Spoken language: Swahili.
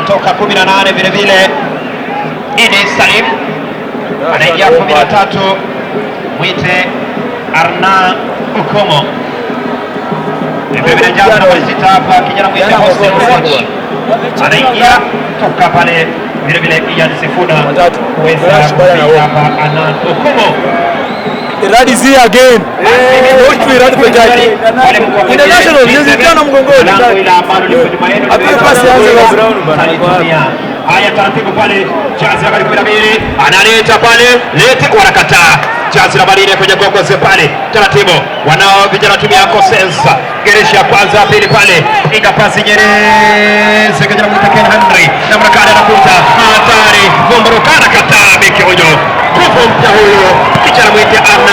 anatoka 18 vile vile. Idi Salim anaingia 13, mwite Arna Ukomo. Vile vile jaza nambari 6 hapa kijana mwite Hossein Roach anaingia toka pale vile vile. Ian Sifuna kuweza hapa Arna Ukomo. Iradi is here again. Watch me Iradi Pejaji. International nilizitana mgongoni. Hapo pasi yanze kwa round bana. Haya taratibu pale Chazi nambari 12 analeta pale lete kwa nakataa. Chazi nambari 4 kwenye gogoze pale taratibu. Wanao vijana timu yako sensa. Geresha kwanza pili pale. Inga pasi Nyerezi kijana mwita Ken Henry. Na mrakada anakuta hatari. Gomborokana kataa beki huyo. Kufu mpya huyo. Kijana mwita Arna